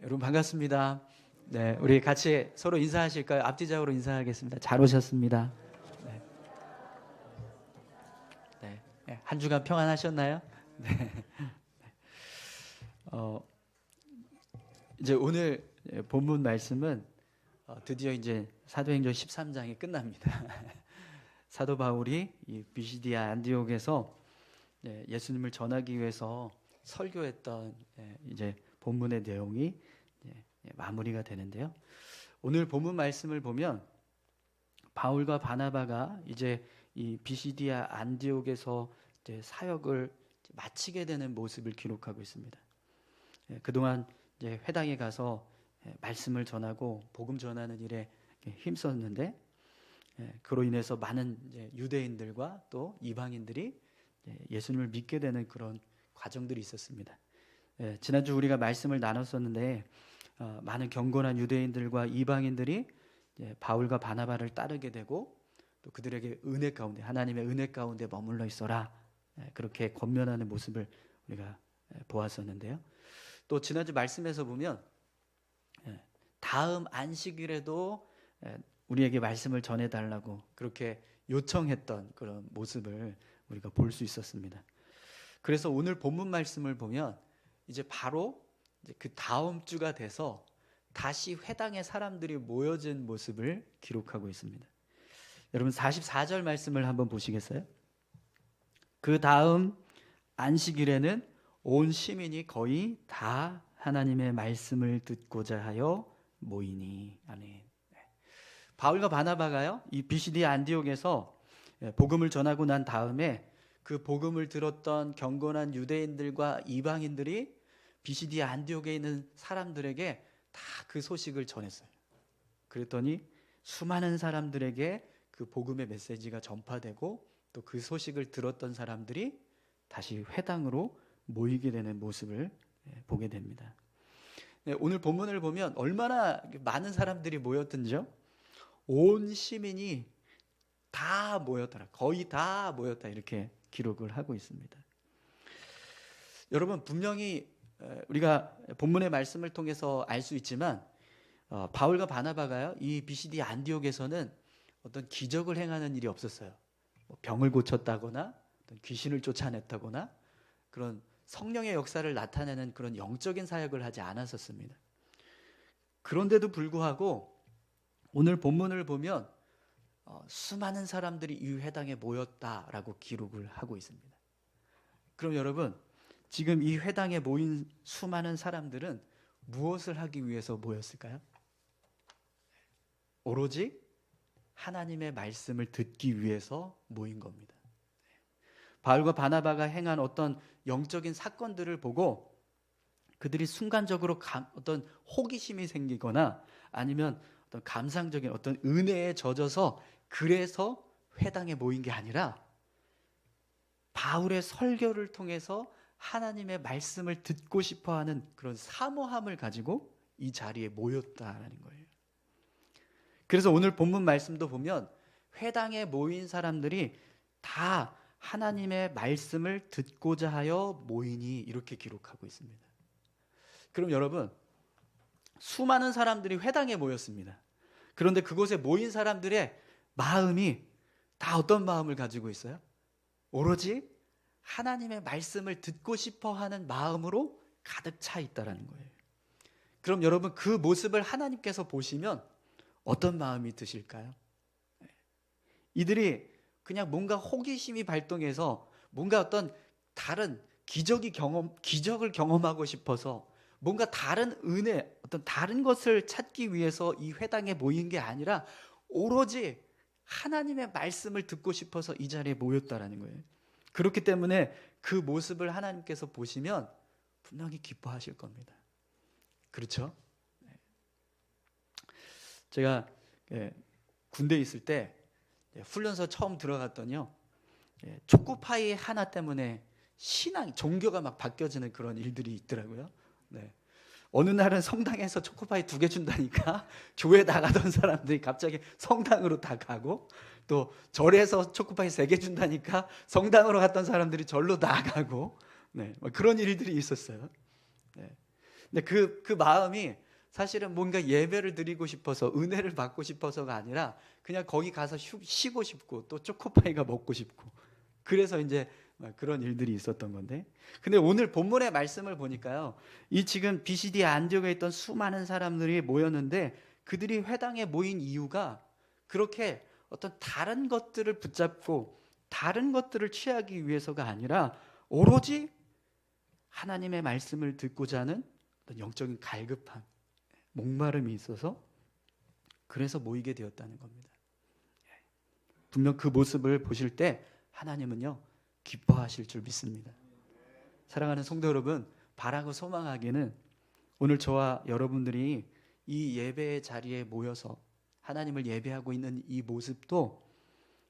여러분 반갑습니다. 네, 우리 같이 서로 인사하실까요? 앞뒤적으로 인사하겠습니다. 잘 오셨습니다. 네. 네. 한 주간 평안하셨나요? 네. 이제 오늘 본문 말씀은 드디어 이제 사도행전 13장이 끝납니다. 사도 바울이 이 비시디아 안디옥에서 예수님을 전하기 위해서 설교했던 이제 본문의 내용이 마무리가 되는데요. 오늘 본문 말씀을 보면 바울과 바나바가 이제 이 비시디아 안디옥에서 이제 사역을 마치게 되는 모습을 기록하고 있습니다. 그동안 이제 회당에 가서 말씀을 전하고 복음 전하는 일에 힘썼는데 그로 인해서 많은 이제 유대인들과 또 이방인들이 예수님을 믿게 되는 그런 과정들이 있었습니다. 지난주 우리가 말씀을 나눴었는데 많은 경건한 유대인들과 이방인들이 바울과 바나바를 따르게 되고 또 그들에게 은혜 가운데 하나님의 은혜 가운데 머물러 있어라 그렇게 권면하는 모습을 우리가 보았었는데요. 또 지난주 말씀에서 보면 다음 안식일에도 우리에게 말씀을 전해달라고 그렇게 요청했던 그런 모습을 우리가 볼 수 있었습니다. 그래서 오늘 본문 말씀을 보면 이제 바로 그 다음 주가 돼서 다시 회당에 사람들이 모여진 모습을 기록하고 있습니다. 여러분 44절 말씀을 한번 보시겠어요? 그 다음 안식일에는 온 시민이 거의 다 하나님의 말씀을 듣고자 하여 모이니. 아멘. 바울과 바나바가요, 이 비시디아 안디옥에서 복음을 전하고 난 다음에 그 복음을 들었던 경건한 유대인들과 이방인들이 비시디아 안디옥에 있는 사람들에게 다 그 소식을 전했어요. 그랬더니 수많은 사람들에게 그 복음의 메시지가 전파되고 또 그 소식을 들었던 사람들이 다시 회당으로 모이게 되는 모습을 보게 됩니다. 오늘 본문을 보면 얼마나 많은 사람들이 모였던지요? 온 시민이 다 모였더라. 거의 다 모였다. 이렇게 기록을 하고 있습니다. 여러분 분명히 우리가 본문의 말씀을 통해서 알 수 있지만 바울과 바나바가요, 이 비시디아 안디옥에서는 어떤 기적을 행하는 일이 없었어요. 병을 고쳤다거나 어떤 귀신을 쫓아냈다거나 그런 성령의 역사를 나타내는 그런 영적인 사역을 하지 않았었습니다. 그런데도 불구하고 오늘 본문을 보면 수많은 사람들이 이 회당에 모였다라고 기록을 하고 있습니다. 그럼 여러분 지금 이 회당에 모인 수많은 사람들은 무엇을 하기 위해서 모였을까요? 오로지 하나님의 말씀을 듣기 위해서 모인 겁니다. 바울과 바나바가 행한 어떤 영적인 사건들을 보고 그들이 순간적으로 어떤 호기심이 생기거나 아니면 어떤 감상적인 어떤 은혜에 젖어서 그래서 회당에 모인 게 아니라 바울의 설교를 통해서 하나님의 말씀을 듣고 싶어하는 그런 사모함을 가지고 이 자리에 모였다라는 거예요. 그래서 오늘 본문 말씀도 보면 회당에 모인 사람들이 다 하나님의 말씀을 듣고자 하여 모이니 이렇게 기록하고 있습니다. 그럼 여러분 수많은 사람들이 회당에 모였습니다. 그런데 그곳에 모인 사람들의 마음이 다 어떤 마음을 가지고 있어요? 오로지 하나님의 말씀을 듣고 싶어하는 마음으로 가득 차 있다라는 거예요. 그럼 여러분 그 모습을 하나님께서 보시면 어떤 마음이 드실까요? 이들이 그냥 뭔가 호기심이 발동해서 뭔가 어떤 다른 기적을 경험하고 싶어서 뭔가 다른 은혜, 어떤 다른 것을 찾기 위해서 이 회당에 모인 게 아니라 오로지 하나님의 말씀을 듣고 싶어서 이 자리에 모였다라는 거예요. 그렇기 때문에 그 모습을 하나님께서 보시면 분명히 기뻐하실 겁니다. 그렇죠? 제가 군대에 있을 때 훈련소 처음 들어갔더니요, 초코파이 하나 때문에 종교가 막 바뀌어지는 그런 일들이 있더라고요. 어느 날은 성당에서 초코파이 2개 준다니까 교회 나가던 사람들이 갑자기 성당으로 다 가고, 또 절에서 초코파이 3개 준다니까 성당으로 갔던 사람들이 절로 나가고, 그런 일들이 있었어요. 근데 근데 그 마음이 사실은 뭔가 예배를 드리고 싶어서 은혜를 받고 싶어서가 아니라 그냥 거기 가서 쉬고 싶고 또 초코파이가 먹고 싶고 그래서 이제 그런 일들이 있었던 건데, 근데 오늘 본문의 말씀을 보니까요, 이 지금 비시디 안디옥에 있던 수많은 사람들이 모였는데 그들이 회당에 모인 이유가 그렇게 어떤 다른 것들을 붙잡고 다른 것들을 취하기 위해서가 아니라 오로지 하나님의 말씀을 듣고자 하는 어떤 영적인 갈급함, 목마름이 있어서 그래서 모이게 되었다는 겁니다. 분명 그 모습을 보실 때 하나님은요 기뻐하실 줄 믿습니다. 사랑하는 성도 여러분, 바라고 소망하기는 오늘 저와 여러분들이 이 예배의 자리에 모여서 하나님을 예배하고 있는 이 모습도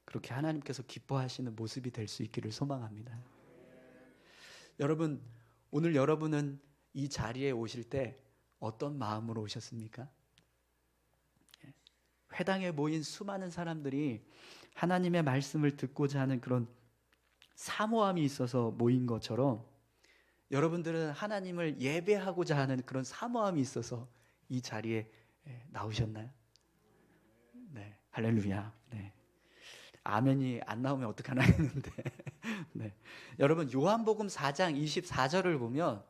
그렇게 하나님께서 기뻐하시는 모습이 될 수 있기를 소망합니다. 여러분, 오늘 여러분은 이 자리에 오실 때 어떤 마음으로 오셨습니까? 회당에 모인 수많은 사람들이 하나님의 말씀을 듣고자 하는 그런 사모함이 있어서 모인 것처럼 여러분들은 하나님을 예배하고자 하는 그런 사모함이 있어서 이 자리에 나오셨나요? 네, 할렐루야. 네. 아멘이 안 나오면 어떡하나 했는데 네. 여러분, 요한복음 4장 24절을 보면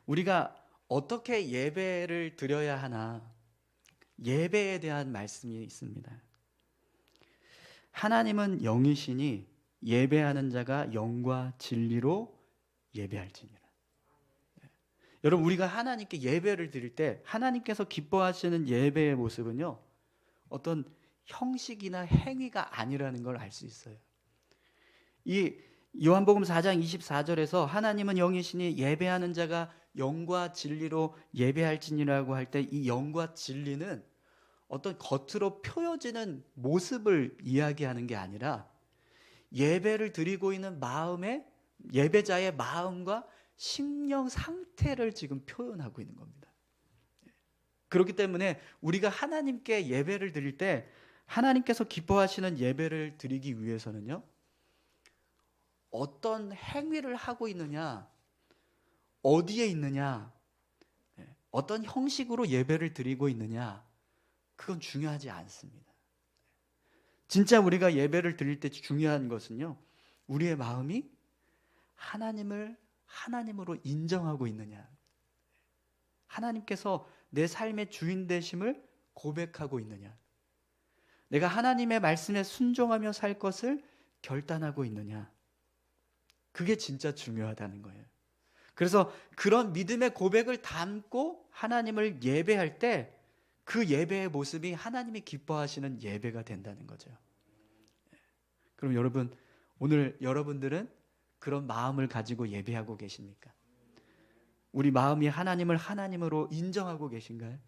우리가 어떻게 예배를 드려야 하나, 예배에 대한 말씀이 있습니다. 하나님은 영이시니 예배하는 자가 영과 진리로 예배할지니라. 여러분, 우리가 하나님께 예배를 드릴 때 하나님께서 기뻐하시는 예배의 모습은요, 어떤 형식이나 행위가 아니라는 걸 알 수 있어요. 이 요한복음 4장 24절에서 하나님은 영이시니 예배하는 자가 영과 진리로 예배할지니라고 할 때 이 영과 진리는 어떤 겉으로 표여지는 모습을 이야기하는 게 아니라 예배를 드리고 있는 마음의, 예배자의 마음과 심령 상태를 지금 표현하고 있는 겁니다. 그렇기 때문에 우리가 하나님께 예배를 드릴 때 하나님께서 기뻐하시는 예배를 드리기 위해서는요, 어떤 행위를 하고 있느냐, 어디에 있느냐, 어떤 형식으로 예배를 드리고 있느냐, 그건 중요하지 않습니다. 진짜 우리가 예배를 드릴 때 중요한 것은요, 우리의 마음이 하나님을 하나님으로 인정하고 있느냐, 하나님께서 내 삶의 주인 되심을 고백하고 있느냐, 내가 하나님의 말씀에 순종하며 살 것을 결단하고 있느냐, 그게 진짜 중요하다는 거예요. 그래서 그런 믿음의 고백을 담고 하나님을 예배할 때 그 예배의 모습이 하나님이 기뻐하시는 예배가 된다는 거죠. 그럼 여러분, 오늘 여러분들은 그런 마음을 가지고 예배하고 계십니까? 우리 마음이 하나님을 하나님으로 인정하고 계신가요?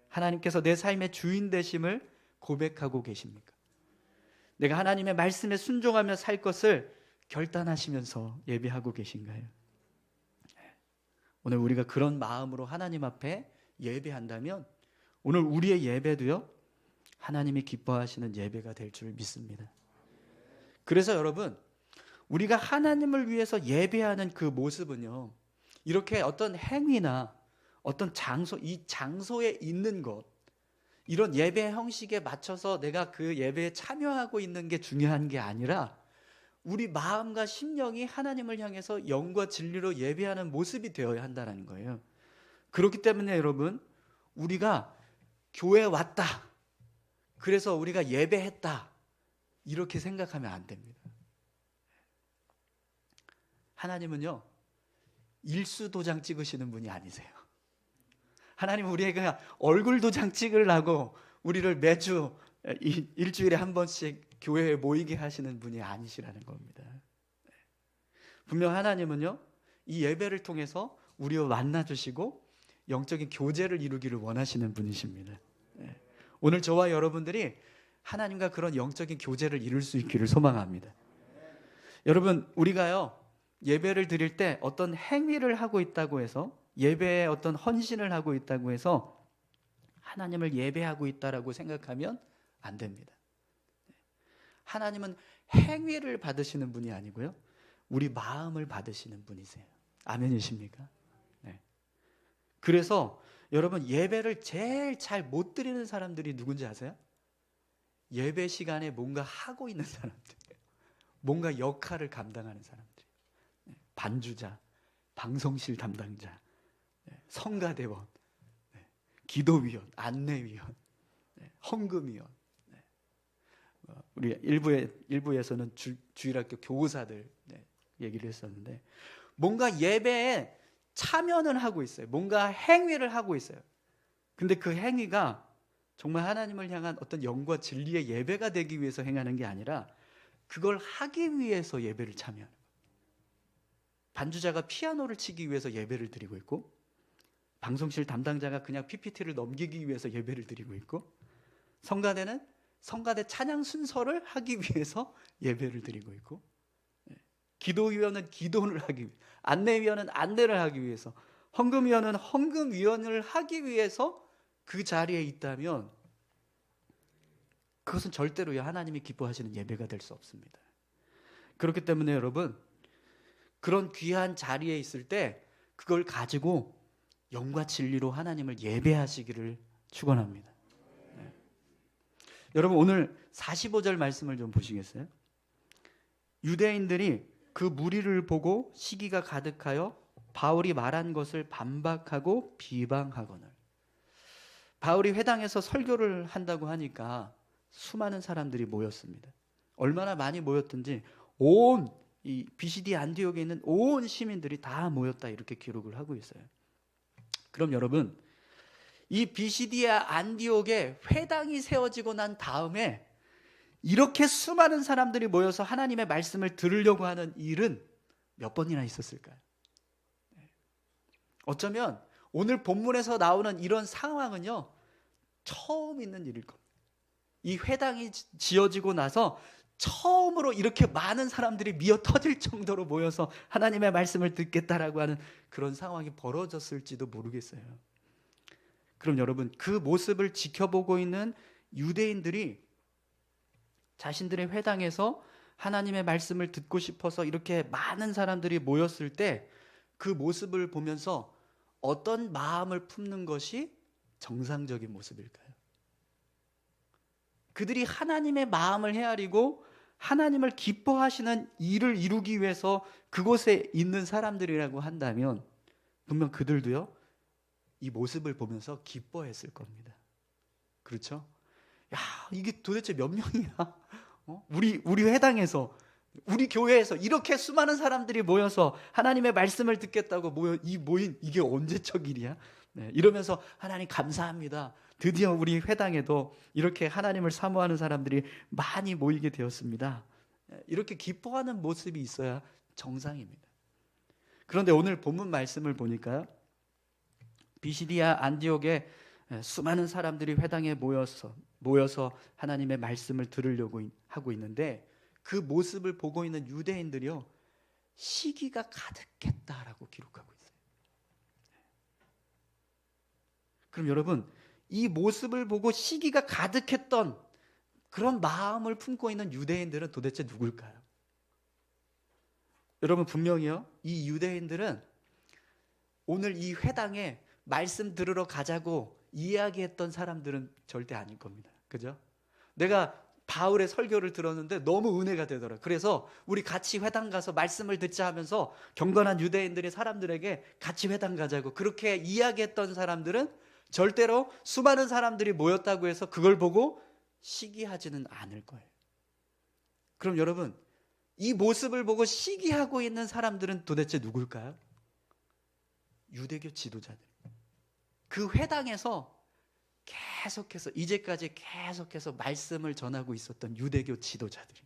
하나님께서 내 삶의 주인 되심을 고백하고 계십니까? 내가 하나님의 말씀에 순종하며 살 것을 결단하시면서 예배하고 계신가요? 오늘 우리가 그런 마음으로 하나님 앞에 예배한다면 오늘 우리의 예배도요, 하나님이 기뻐하시는 예배가 될 줄 믿습니다. 그래서 여러분, 우리가 하나님을 위해서 예배하는 그 모습은요, 이렇게 어떤 행위나 어떤 장소, 이 장소에 있는 것, 이런 예배 형식에 맞춰서 내가 그 예배에 참여하고 있는 게 중요한 게 아니라 우리 마음과 심령이 하나님을 향해서 영과 진리로 예배하는 모습이 되어야 한다는 거예요. 그렇기 때문에 여러분, 우리가 교회에 왔다, 그래서 우리가 예배했다, 이렇게 생각하면 안 됩니다. 하나님은요, 일수 도장 찍으시는 분이 아니세요. 하나님은 우리에게 얼굴 도장 찍으려고 우리를 매주 일주일에 한 번씩 교회에 모이게 하시는 분이 아니시라는 겁니다. 분명 하나님은요, 이 예배를 통해서 우리와 만나주시고 영적인 교제를 이루기를 원하시는 분이십니다. 오늘 저와 여러분들이 하나님과 그런 영적인 교제를 이룰 수 있기를 소망합니다. 여러분, 우리가요, 예배를 드릴 때 어떤 행위를 하고 있다고 해서, 예배에 어떤 헌신을 하고 있다고 해서 하나님을 예배하고 있다라고 생각하면 안 됩니다. 하나님은 행위를 받으시는 분이 아니고요, 우리 마음을 받으시는 분이세요. 아멘이십니까? 네. 그래서 여러분, 예배를 제일 잘 못 드리는 사람들이 누군지 아세요? 예배 시간에 뭔가 하고 있는 사람들, 뭔가 역할을 감당하는 사람들, 반주자, 방송실 담당자, 성가대원, 기도위원, 안내위원, 헌금위원, 우리 일부에서는 주일학교 교사들 얘기를 했었는데, 뭔가 예배에 참여는 하고 있어요. 뭔가 행위를 하고 있어요. 근데 그 행위가 정말 하나님을 향한 어떤 영과 진리의 예배가 되기 위해서 행하는 게 아니라 그걸 하기 위해서 예배를 참여하는 거예요. 반주자가 피아노를 치기 위해서 예배를 드리고 있고, 방송실 담당자가 그냥 PPT를 넘기기 위해서 예배를 드리고 있고, 성가대는 성가대 찬양 순서를 하기 위해서 예배를 드리고 있고, 기도위원은 기도를 하기 위해, 안내위원은 안내를 하기 위해서, 헌금위원은 헌금위원을 하기 위해서 그 자리에 있다면 그것은 절대로 하나님이 기뻐하시는 예배가 될 수 없습니다. 그렇기 때문에 여러분, 그런 귀한 자리에 있을 때 그걸 가지고 영과 진리로 하나님을 예배하시기를 축원합니다. 여러분, 오늘 45절 말씀을 좀 보시겠어요? 유대인들이 그 무리를 보고 시기가 가득하여 바울이 말한 것을 반박하고 비방하거늘. 바울이 회당에서 설교를 한다고 하니까 수많은 사람들이 모였습니다. 얼마나 많이 모였든지 온 이 비시디 안디옥에 있는 온 시민들이 다 모였다, 이렇게 기록을 하고 있어요. 그럼 여러분, 이 비시디아 안디옥에 회당이 세워지고 난 다음에 이렇게 수많은 사람들이 모여서 하나님의 말씀을 들으려고 하는 일은 몇 번이나 있었을까요? 어쩌면 오늘 본문에서 나오는 이런 상황은요, 처음 있는 일일 겁니다. 이 회당이 지어지고 나서 처음으로 이렇게 많은 사람들이 미어 터질 정도로 모여서 하나님의 말씀을 듣겠다라고 하는 그런 상황이 벌어졌을지도 모르겠어요. 그럼 여러분, 그 모습을 지켜보고 있는 유대인들이 자신들의 회당에서 하나님의 말씀을 듣고 싶어서 이렇게 많은 사람들이 모였을 때 그 모습을 보면서 어떤 마음을 품는 것이 정상적인 모습일까요? 그들이 하나님의 마음을 헤아리고 하나님을 기뻐하시는 일을 이루기 위해서 그곳에 있는 사람들이라고 한다면 분명 그들도요, 이 모습을 보면서 기뻐했을 겁니다. 그렇죠? 야, 이게 도대체 몇 명이야? 우리 회당에서, 우리 교회에서 이렇게 수많은 사람들이 모여서 하나님의 말씀을 듣겠다고 모인 이게 언제적 일이야? 이러면서 하나님 감사합니다. 드디어 우리 회당에도 이렇게 하나님을 사모하는 사람들이 많이 모이게 되었습니다. 이렇게 기뻐하는 모습이 있어야 정상입니다. 그런데 오늘 본문 말씀을 보니까요, 비시디아 안디옥에 수많은 사람들이 회당에 모여서 하나님의 말씀을 들으려고 하고 있는데 그 모습을 보고 있는 유대인들이요, 시기가 가득했다라고 기록하고 있어요. 그럼 여러분, 이 모습을 보고 시기가 가득했던 그런 마음을 품고 있는 유대인들은 도대체 누굴까요? 여러분, 분명히요, 이 유대인들은 오늘 이 회당에 말씀 들으러 가자고 이야기했던 사람들은 절대 아닐 겁니다. 그죠? 내가 바울의 설교를 들었는데 너무 은혜가 되더라. 그래서 우리 같이 회당 가서 말씀을 듣자 하면서 경건한 유대인들이 사람들에게 같이 회당 가자고 그렇게 이야기했던 사람들은 절대로 수많은 사람들이 모였다고 해서 그걸 보고 시기하지는 않을 거예요. 그럼 여러분, 이 모습을 보고 시기하고 있는 사람들은 도대체 누굴까요? 유대교 지도자들. 그 회당에서 계속해서 이제까지 계속해서 말씀을 전하고 있었던 유대교 지도자들이,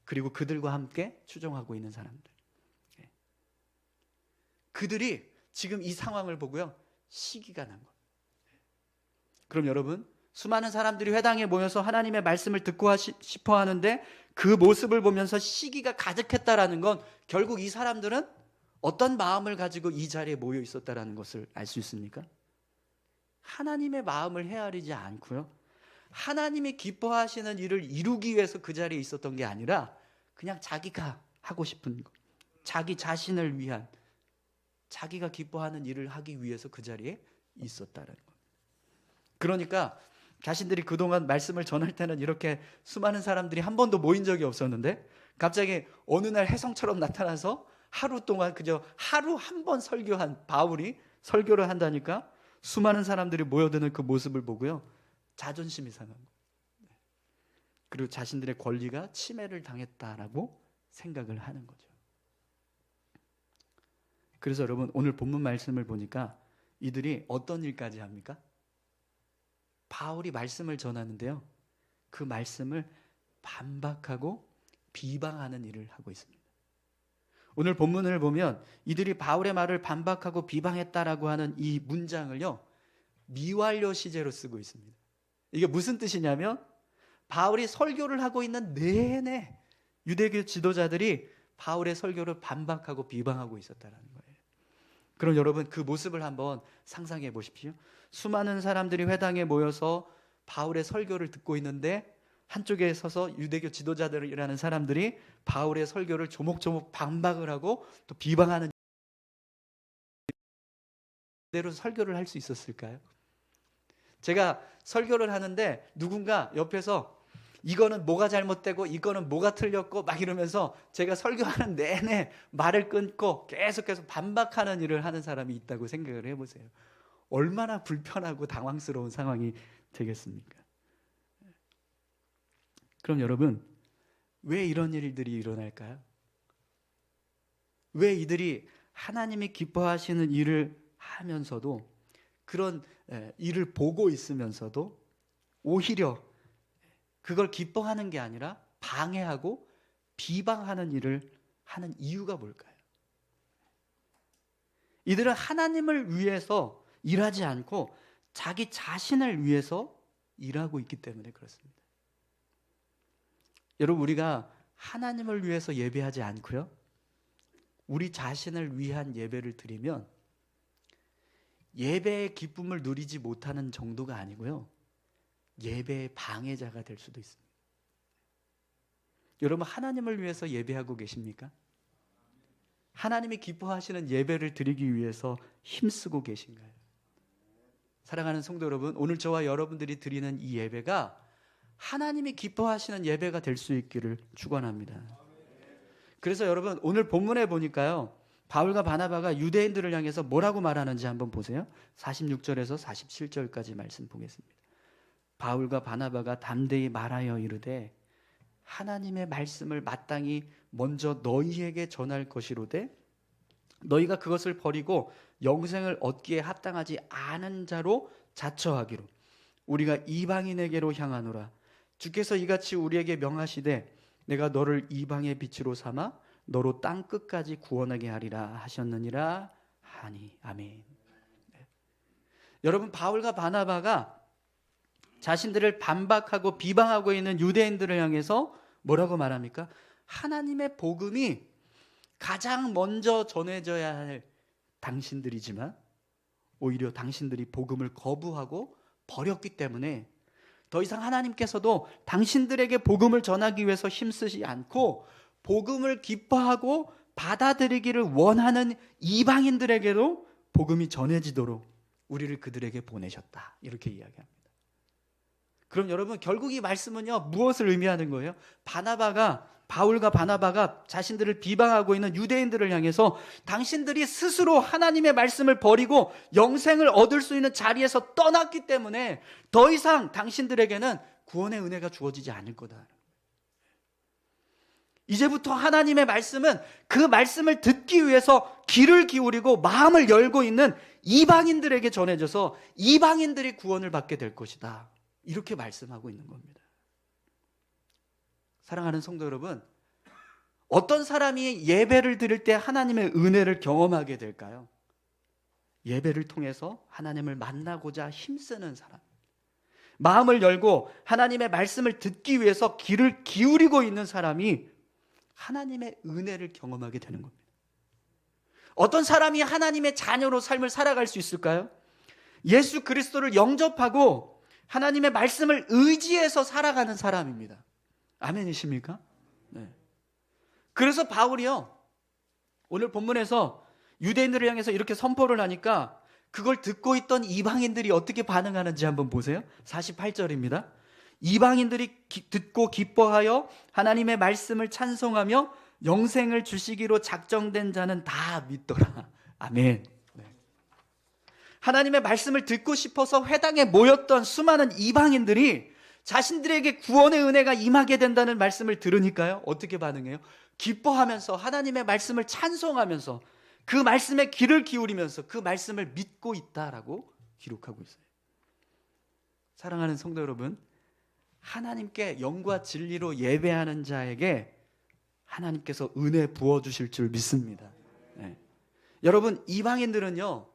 그리고 그들과 함께 추종하고 있는 사람들, 그들이 지금 이 상황을 보고요, 시기가 난 거예요. 그럼 여러분, 수많은 사람들이 회당에 모여서 하나님의 말씀을 듣고 싶어 하는데 그 모습을 보면서 시기가 가득했다라는 건 결국 이 사람들은 어떤 마음을 가지고 이 자리에 모여 있었다라는 것을 알 수 있습니까? 하나님의 마음을 헤아리지 않고요, 하나님이 기뻐하시는 일을 이루기 위해서 그 자리에 있었던 게 아니라 그냥 자기가 하고 싶은 것, 자기 자신을 위한 자기가 기뻐하는 일을 하기 위해서 그 자리에 있었다는 거예요. 그러니까 자신들이 그동안 말씀을 전할 때는 이렇게 수많은 사람들이 한 번도 모인 적이 없었는데 갑자기 어느 날 혜성처럼 나타나서 하루 동안 그저 하루 한 번 설교한 바울이 설교를 한다니까 수많은 사람들이 모여드는 그 모습을 보고요, 자존심이 상한 거예요. 그리고 자신들의 권리가 침해를 당했다라고 생각을 하는 거죠. 그래서 여러분, 오늘 본문 말씀을 보니까 이들이 어떤 일까지 합니까? 바울이 말씀을 전하는데요, 그 말씀을 반박하고 비방하는 일을 하고 있습니다. 오늘 본문을 보면 이들이 바울의 말을 반박하고 비방했다라고 하는 이 문장을요, 미완료 시제로 쓰고 있습니다. 이게 무슨 뜻이냐면 바울이 설교를 하고 있는 내내 유대교 지도자들이 바울의 설교를 반박하고 비방하고 있었다는 거예요. 그럼 여러분, 그 모습을 한번 상상해 보십시오. 수많은 사람들이 회당에 모여서 바울의 설교를 듣고 있는데 한쪽에 서서 유대교 지도자들이라는 사람들이 바울의 설교를 조목조목 반박을 하고 또 비방하는, 그대로 설교를 할 수 있었을까요? 제가 설교를 하는데 누군가 옆에서 이거는 뭐가 잘못되고 이거는 뭐가 틀렸고 막 이러면서 제가 설교하는 내내 말을 끊고 계속해서 반박하는 일을 하는 사람이 있다고 생각을 해보세요. 얼마나 불편하고 당황스러운 상황이 되겠습니까? 그럼 여러분, 왜 이런 일들이 일어날까요? 왜 이들이 하나님이 기뻐하시는 일을 하면서도, 그런 일을 보고 있으면서도 오히려 그걸 기뻐하는 게 아니라 방해하고 비방하는 일을 하는 이유가 뭘까요? 이들은 하나님을 위해서 일하지 않고 자기 자신을 위해서 일하고 있기 때문에 그렇습니다. 여러분, 우리가 하나님을 위해서 예배하지 않고요, 우리 자신을 위한 예배를 드리면 예배의 기쁨을 누리지 못하는 정도가 아니고요, 예배의 방해자가 될 수도 있습니다. 여러분, 하나님을 위해서 예배하고 계십니까? 하나님이 기뻐하시는 예배를 드리기 위해서 힘쓰고 계신가요? 사랑하는 성도 여러분, 오늘 저와 여러분들이 드리는 이 예배가 하나님이 기뻐하시는 예배가 될 수 있기를 축원합니다. 그래서 여러분, 오늘 본문에 보니까요, 바울과 바나바가 유대인들을 향해서 뭐라고 말하는지 한번 보세요. 46절에서 47절까지 말씀 보겠습니다. 바울과 바나바가 담대히 말하여 이르되 하나님의 말씀을 마땅히 먼저 너희에게 전할 것이로되 너희가 그것을 버리고 영생을 얻기에 합당하지 않은 자로 자처하기로 우리가 이방인에게로 향하노라. 주께서 이같이 우리에게 명하시되 내가 너를 이방의 빛으로 삼아 너로 땅 끝까지 구원하게 하리라 하셨느니라 하니. 아멘. 네. 여러분, 바울과 바나바가 자신들을 반박하고 비방하고 있는 유대인들을 향해서 뭐라고 말합니까? 하나님의 복음이 가장 먼저 전해져야 할 당신들이지만 오히려 당신들이 복음을 거부하고 버렸기 때문에 더 이상 하나님께서도 당신들에게 복음을 전하기 위해서 힘쓰지 않고 복음을 기뻐하고 받아들이기를 원하는 이방인들에게도 복음이 전해지도록 우리를 그들에게 보내셨다, 이렇게 이야기합니다. 그럼 여러분, 결국 이 말씀은요, 무엇을 의미하는 거예요? 바울과 바나바가 자신들을 비방하고 있는 유대인들을 향해서 당신들이 스스로 하나님의 말씀을 버리고 영생을 얻을 수 있는 자리에서 떠났기 때문에 더 이상 당신들에게는 구원의 은혜가 주어지지 않을 거다. 이제부터 하나님의 말씀은 그 말씀을 듣기 위해서 귀를 기울이고 마음을 열고 있는 이방인들에게 전해져서 이방인들이 구원을 받게 될 것이다, 이렇게 말씀하고 있는 겁니다. 사랑하는 성도 여러분, 어떤 사람이 예배를 드릴 때 하나님의 은혜를 경험하게 될까요? 예배를 통해서 하나님을 만나고자 힘쓰는 사람, 마음을 열고 하나님의 말씀을 듣기 위해서 귀를 기울이고 있는 사람이 하나님의 은혜를 경험하게 되는 겁니다. 어떤 사람이 하나님의 자녀로 삶을 살아갈 수 있을까요? 예수 그리스도를 영접하고 하나님의 말씀을 의지해서 살아가는 사람입니다. 아멘이십니까? 네. 그래서 바울이요, 오늘 본문에서 유대인들을 향해서 이렇게 선포를 하니까 그걸 듣고 있던 이방인들이 어떻게 반응하는지 한번 보세요. 48절입니다. 이방인들이 듣고 기뻐하여 하나님의 말씀을 찬송하며 영생을 주시기로 작정된 자는 다 믿더라. 아멘. 하나님의 말씀을 듣고 싶어서 회당에 모였던 수많은 이방인들이 자신들에게 구원의 은혜가 임하게 된다는 말씀을 들으니까요, 어떻게 반응해요? 기뻐하면서 하나님의 말씀을 찬송하면서 그 말씀에 귀를 기울이면서 그 말씀을 믿고 있다라고 기록하고 있어요. 사랑하는 성도 여러분, 하나님께 영과 진리로 예배하는 자에게 하나님께서 은혜 부어주실 줄 믿습니다. 네. 여러분, 이방인들은요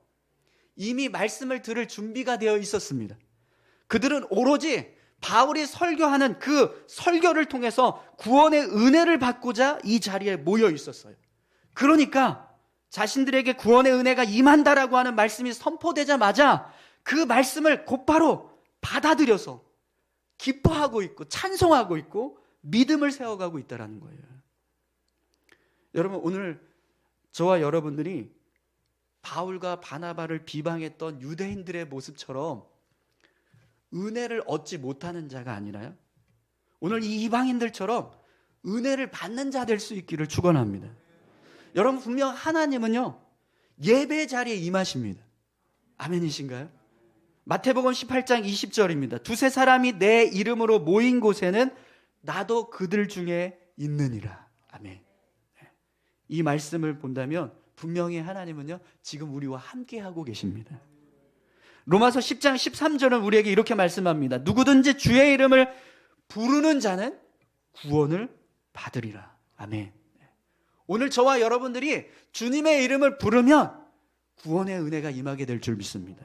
이미 말씀을 들을 준비가 되어 있었습니다. 그들은 오로지 바울이 설교하는 그 설교를 통해서 구원의 은혜를 받고자 이 자리에 모여 있었어요. 그러니까 자신들에게 구원의 은혜가 임한다라고 하는 말씀이 선포되자마자 그 말씀을 곧바로 받아들여서 기뻐하고 있고 찬송하고 있고 믿음을 세워가고 있다는 거예요. 여러분, 오늘 저와 여러분들이 바울과 바나바를 비방했던 유대인들의 모습처럼 은혜를 얻지 못하는 자가 아니라요, 오늘 이 이방인들처럼 은혜를 받는 자 될 수 있기를 축원합니다. 여러분, 분명 하나님은요 예배 자리에 임하십니다. 아멘이신가요? 마태복음 18장 20절입니다. 두세 사람이 내 이름으로 모인 곳에는 나도 그들 중에 있느니라. 아멘. 이 말씀을 본다면 분명히 하나님은요 지금 우리와 함께하고 계십니다. 로마서 10장 13절은 우리에게 이렇게 말씀합니다. 누구든지 주의 이름을 부르는 자는 구원을 받으리라. 아멘. 오늘 저와 여러분들이 주님의 이름을 부르면 구원의 은혜가 임하게 될 줄 믿습니다.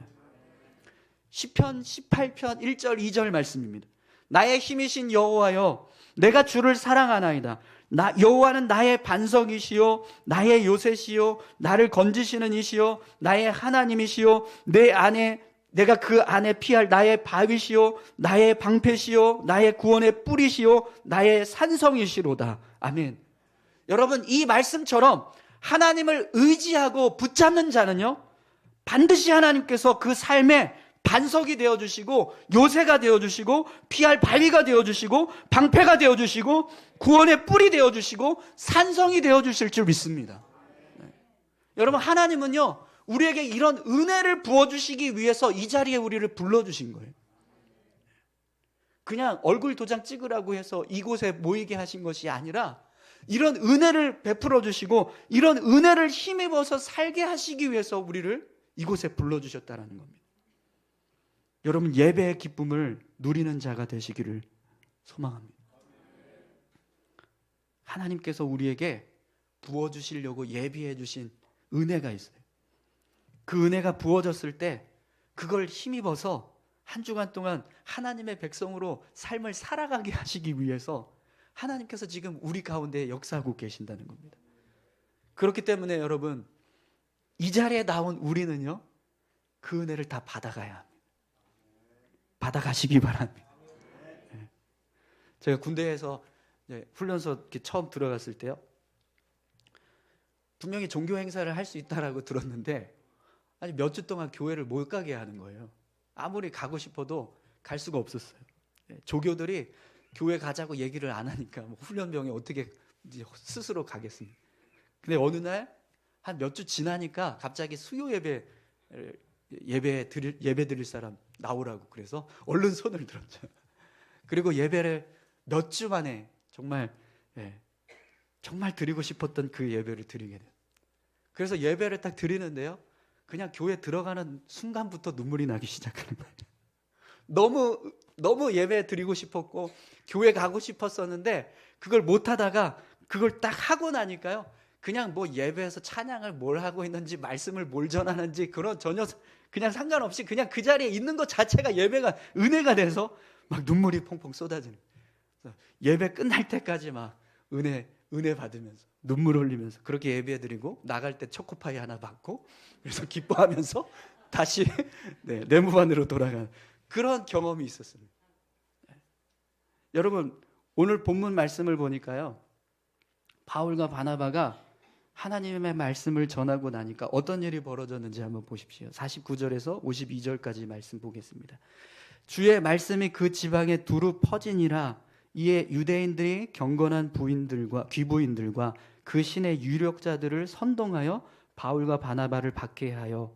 시편 18편 1절 2절 말씀입니다. 나의 힘이신 여호와여, 내가 주를 사랑하나이다. 여호와는 나의 반석이시요 나의 요새시요 나를 건지시는 이시요 나의 하나님이시요 내가 그 안에 피할 나의 바위시요 나의 방패시요 나의 구원의 뿌리시요 나의 산성이시로다. 아멘. 여러분, 이 말씀처럼 하나님을 의지하고 붙잡는 자는요 반드시 하나님께서 그 삶에 반석이 되어주시고 요새가 되어주시고 피할 바위가 되어주시고 방패가 되어주시고 구원의 뿔이 되어주시고 산성이 되어주실 줄 믿습니다. 네. 여러분, 하나님은요 우리에게 이런 은혜를 부어주시기 위해서 이 자리에 우리를 불러주신 거예요. 그냥 얼굴 도장 찍으라고 해서 이곳에 모이게 하신 것이 아니라 이런 은혜를 베풀어 주시고 이런 은혜를 힘입어서 살게 하시기 위해서 우리를 이곳에 불러주셨다는 겁니다. 여러분, 예배의 기쁨을 누리는 자가 되시기를 소망합니다. 하나님께서 우리에게 부어주시려고 예비해 주신 은혜가 있어요. 그 은혜가 부어졌을 때 그걸 힘입어서 한 주간 동안 하나님의 백성으로 삶을 살아가게 하시기 위해서 하나님께서 지금 우리 가운데 역사하고 계신다는 겁니다. 그렇기 때문에 여러분, 이 자리에 나온 우리는요 그 은혜를 다 받아가야 합니다. 받아가시기 바랍니다. 네. 제가 군대에서 훈련소 이렇게 처음 들어갔을 때요, 분명히 종교 행사를 할 수 있다라고 들었는데 아니 몇 주 동안 교회를 못 가게 하는 거예요. 아무리 가고 싶어도 갈 수가 없었어요. 조교들이 교회 가자고 얘기를 안 하니까 뭐 훈련병이 어떻게 스스로 가겠습니까? 근데 어느 날 한 몇 주 지나니까 갑자기 수요 예배 드릴 사람 나오라고 그래서 얼른 손을 들었죠. 그리고 예배를 몇 주 만에 정말 드리고 싶었던 그 예배를 드리게 돼요. 그래서 예배를 딱 드리는데요, 그냥 교회 들어가는 순간부터 눈물이 나기 시작하는 거예요. 너무 예배 드리고 싶었고 교회 가고 싶었었는데 그걸 못 하다가 그걸 딱 하고 나니까요, 그냥 뭐 예배에서 찬양을 뭘 하고 있는지 말씀을 뭘 전하는지 그런 전혀 그냥 상관없이 그냥 그 자리에 있는 것 자체가 예배가 은혜가 돼서 막 눈물이 퐁퐁 쏟아지는. 예배 끝날 때까지 막 은혜 받으면서 눈물 흘리면서 그렇게 예배 드리고 나갈 때 초코파이 하나 받고 그래서 기뻐하면서 다시 내무반으로 돌아가는 그런 경험이 있었습니다. 여러분, 오늘 본문 말씀을 보니까요, 바울과 바나바가 하나님의 말씀을 전하고 나니까 어떤 일이 벌어졌는지 한번 보십시오. 49절에서 52절까지 말씀 보겠습니다. 주의 말씀이 그 지방에 두루 퍼지니라. 이에 유대인들이 경건한 부인들과 귀부인들과 그 신의 유력자들을 선동하여 바울과 바나바를 박해하여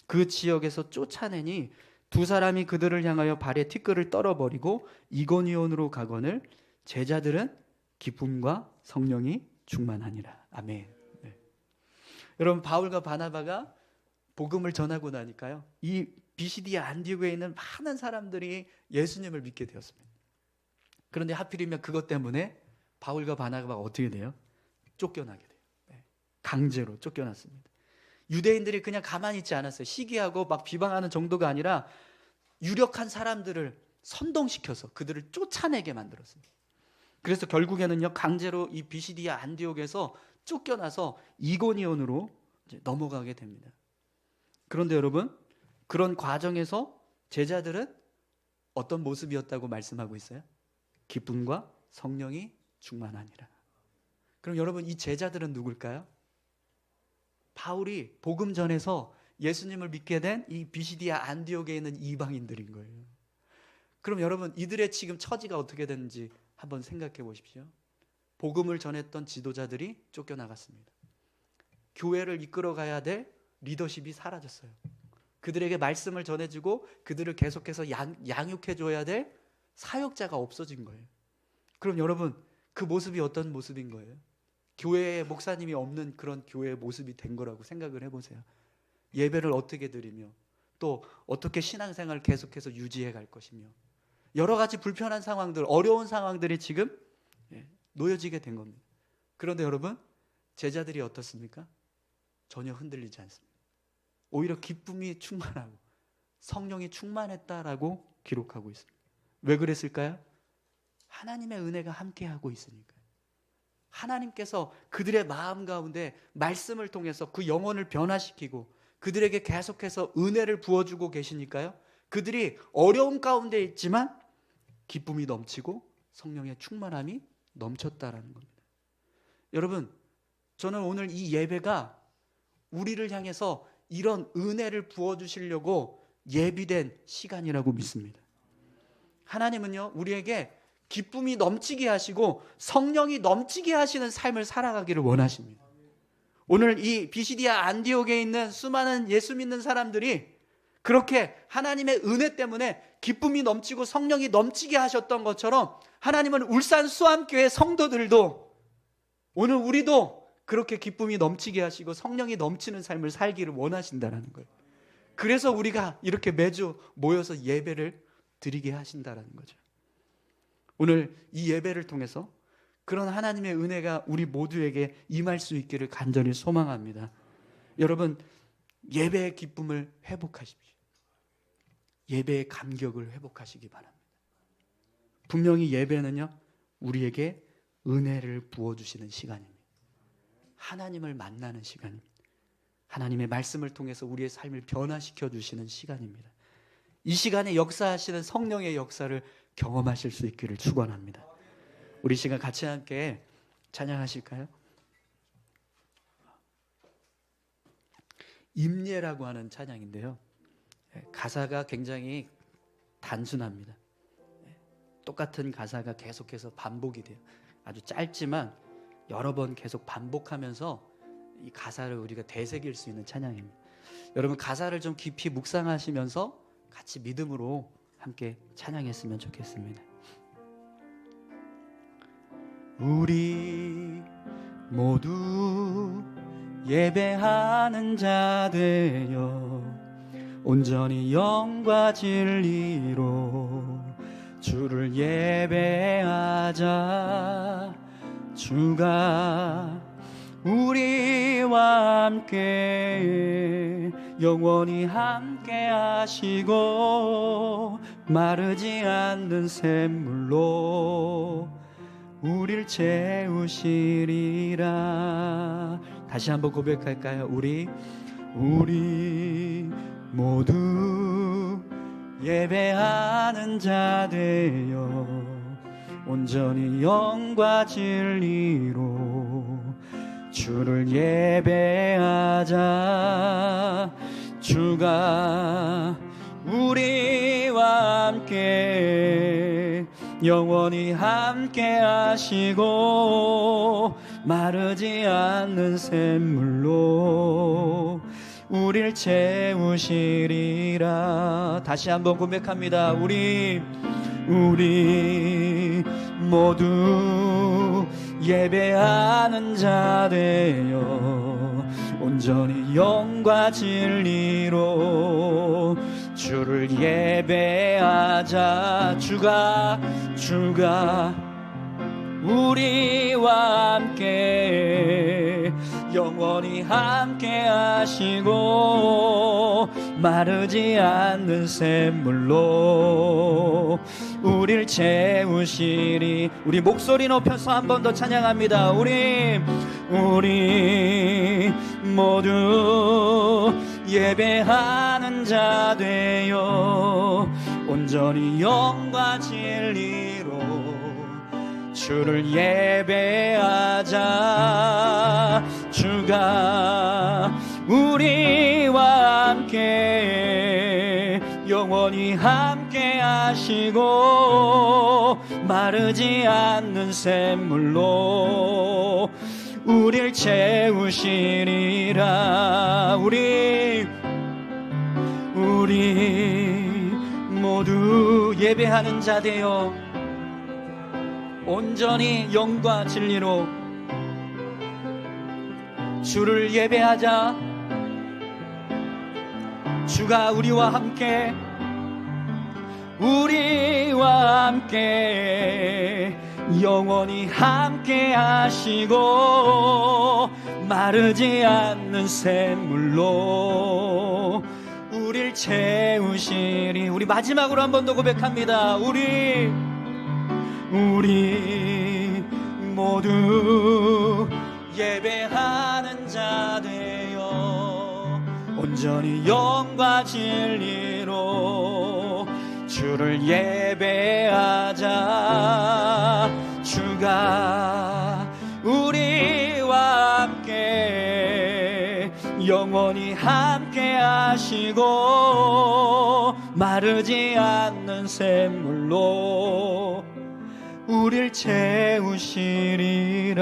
그 지역에서 쫓아내니 두 사람이 그들을 향하여 발에 티끌을 떨어버리고 이고니온으로 가거늘 제자들은 기쁨과 성령이 충만하니라. 아멘. 네. 여러분, 바울과 바나바가 복음을 전하고 나니까요, 이 비시디아 안디옥에 있는 많은 사람들이 예수님을 믿게 되었습니다. 그런데 하필이면 그것 때문에 바울과 바나바가 어떻게 돼요? 쫓겨나게 돼요. 네. 강제로 쫓겨났습니다. 유대인들이 그냥 가만히 있지 않았어요. 시기하고 막 비방하는 정도가 아니라 유력한 사람들을 선동시켜서 그들을 쫓아내게 만들었습니다. 그래서 결국에는요, 강제로 이 비시디아 안디옥에서 쫓겨나서 이고니온으로 이제 넘어가게 됩니다. 그런데 여러분, 그런 과정에서 제자들은 어떤 모습이었다고 말씀하고 있어요? 기쁨과 성령이 충만하니라. 그럼 여러분, 이 제자들은 누굴까요? 바울이 복음 전에서 예수님을 믿게 된 이 비시디아 안디옥에 있는 이방인들인 거예요. 그럼 여러분, 이들의 지금 처지가 어떻게 됐는지 한번 생각해 보십시오. 복음을 전했던 지도자들이 쫓겨나갔습니다. 교회를 이끌어가야 될 리더십이 사라졌어요. 그들에게 말씀을 전해주고 그들을 계속해서 양육해줘야 될 사역자가 없어진 거예요. 그럼 여러분, 그 모습이 어떤 모습인 거예요? 교회에 목사님이 없는 그런 교회의 모습이 된 거라고 생각을 해보세요. 예배를 어떻게 드리며 또 어떻게 신앙생활을 계속해서 유지해 갈 것이며 여러 가지 불편한 상황들, 어려운 상황들이 지금 놓여지게 된 겁니다. 그런데 여러분, 제자들이 어떻습니까? 전혀 흔들리지 않습니다. 오히려 기쁨이 충만하고 성령이 충만했다라고 기록하고 있습니다. 왜 그랬을까요? 하나님의 은혜가 함께하고 있으니까요. 하나님께서 그들의 마음 가운데 말씀을 통해서 그 영혼을 변화시키고 그들에게 계속해서 은혜를 부어주고 계시니까요, 그들이 어려움 가운데 있지만 기쁨이 넘치고 성령의 충만함이 넘쳤다라는 겁니다. 여러분, 저는 오늘 이 예배가 우리를 향해서 이런 은혜를 부어주시려고 예비된 시간이라고 믿습니다. 하나님은요, 우리에게 기쁨이 넘치게 하시고 성령이 넘치게 하시는 삶을 살아가기를 원하십니다. 오늘 이 비시디아 안디옥에 있는 수많은 예수 믿는 사람들이 그렇게 하나님의 은혜 때문에 기쁨이 넘치고 성령이 넘치게 하셨던 것처럼 하나님은 울산 수암교회 성도들도 오늘 우리도 그렇게 기쁨이 넘치게 하시고 성령이 넘치는 삶을 살기를 원하신다는 거예요. 그래서 우리가 이렇게 매주 모여서 예배를 드리게 하신다는 거죠. 오늘 이 예배를 통해서 그런 하나님의 은혜가 우리 모두에게 임할 수 있기를 간절히 소망합니다. 여러분, 예배의 기쁨을 회복하십시오. 예배의 감격을 회복하시기 바랍니다. 분명히 예배는요, 우리에게 은혜를 부어주시는 시간입니다. 하나님을 만나는 시간입니다. 하나님의 말씀을 통해서 우리의 삶을 변화시켜 주시는 시간입니다. 이 시간에 역사하시는 성령의 역사를 경험하실 수 있기를 축원합니다. 우리 시간 같이 함께 찬양하실까요? 임예라고 하는 찬양인데요, 가사가 굉장히 단순합니다. 똑같은 가사가 계속해서 반복이 돼요. 아주 짧지만 여러 번 계속 반복하면서 이 가사를 우리가 되새길 수 있는 찬양입니다. 여러분, 가사를 좀 깊이 묵상하시면서 같이 믿음으로 함께 찬양했으면 좋겠습니다. 우리 모두 예배하는 자 되어 온전히 영과 진리로 주를 예배하자. 주가 우리와 함께 영원히 함께 하시고 마르지 않는 샘물로 우릴 채우시리라. 다시 한번 고백할까요? 우리 모두 예배하는 자 되어 온전히 영과 진리로 주를 예배하자. 주가 우리와 함께 영원히 함께 하시고 마르지 않는 샘물로 우릴 채우시리라. 다시 한번 고백합니다. 우리 모두 예배하는 자 되어 온전히 영과 진리로 주를 예배하자. 주가 우리와 함께 영원히 함께 하시고 마르지 않는 샘물로 우릴 채우시리. 우리 목소리 높여서 한 번 더 찬양합니다. 우리 모두 예배하는 자 되어 온전히 영과 진리로 주를 예배하자. 주가 우리와 함께 영원히 함께 하시고 마르지 않는 샘물로 우릴 채우시리라. 우리 모두 예배하는 자 되어 온전히 영과 진리로 주를 예배하자. 주가 우리와 함께 영원히 함께 하시고 마르지 않는 샘물로 우릴 채우시리. 우리 마지막으로 한 번 더 고백합니다. 우리 모두 예배하는 자 되어 온전히 영과 진리로 주를 예배하자. 주가 우리와 함께 영원히 함께 하시고 마르지 않는 샘물로 우릴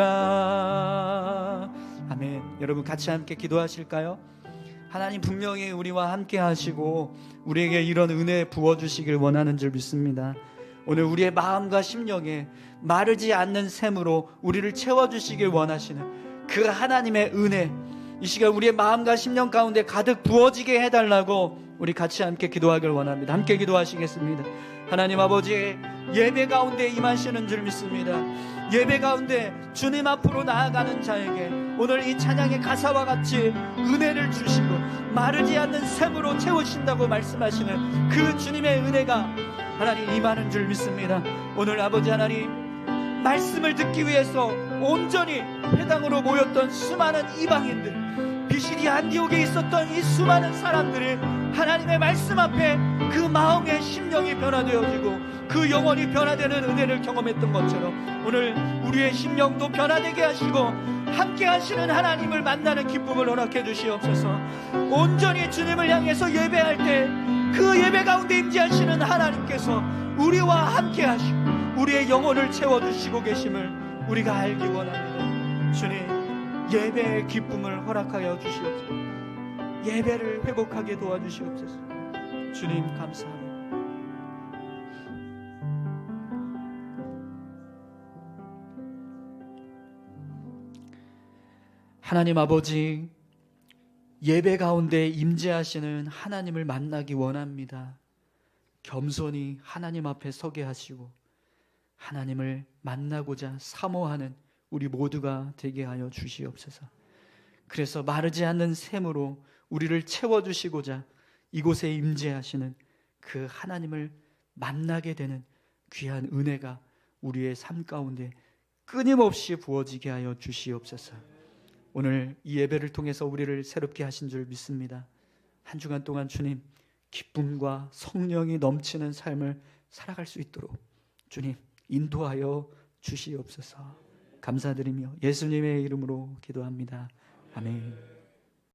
채우시리라. 아멘. 여러분 같이 함께 기도하실까요? 하나님 분명히 우리와 함께 하시고 우리에게 이런 은혜 부어주시길 원하는 줄 믿습니다. 오늘 우리의 마음과 심령에 마르지 않는 샘으로 우리를 채워주시길 원하시는 그 하나님의 은혜, 이 시간 우리의 마음과 심령 가운데 가득 부어지게 해달라고 우리 같이 함께 기도하길 원합니다. 함께 기도하시겠습니다. 하나님 아버지, 예배 가운데 임하시는 줄 믿습니다. 예배 가운데 주님 앞으로 나아가는 자에게 오늘 이 찬양의 가사와 같이 은혜를 주시고 마르지 않는 샘으로 채우신다고 말씀하시는 그 주님의 은혜가 하나님 임하는 줄 믿습니다. 오늘 아버지 하나님, 말씀을 듣기 위해서 온전히 회당으로 모였던 수많은 이방인들, 비시디 안디옥에 있었던 이 수많은 사람들이 하나님의 말씀 앞에 그 마음의 심령이 변화되어지고 그 영혼이 변화되는 은혜를 경험했던 것처럼 오늘 우리의 심령도 변화되게 하시고 함께 하시는 하나님을 만나는 기쁨을 허락해 주시옵소서. 온전히 주님을 향해서 예배할 때 그 예배 가운데 임재하시는 하나님께서 우리와 함께 하시고 우리의 영혼을 채워주시고 계심을 우리가 알기 원합니다. 주님, 예배의 기쁨을 허락하여 주시옵소서. 예배를 회복하게 도와주시옵소서. 주님 감사합니다. 하나님 아버지, 예배 가운데 임재하시는 하나님을 만나기 원합니다. 겸손히 하나님 앞에 서게 하시고 하나님을 만나고자 사모하는 우리 모두가 되게 하여 주시옵소서. 그래서 마르지 않는 샘으로 우리를 채워주시고자 이곳에 임재하시는 그 하나님을 만나게 되는 귀한 은혜가 우리의 삶 가운데 끊임없이 부어지게 하여 주시옵소서. 오늘 이 예배를 통해서 우리를 새롭게 하신 줄 믿습니다. 한 주간 동안 주님, 기쁨과 성령이 넘치는 삶을 살아갈 수 있도록 주님 인도하여 주시옵소서. 감사드리며 예수님의 이름으로 기도합니다. 아멘.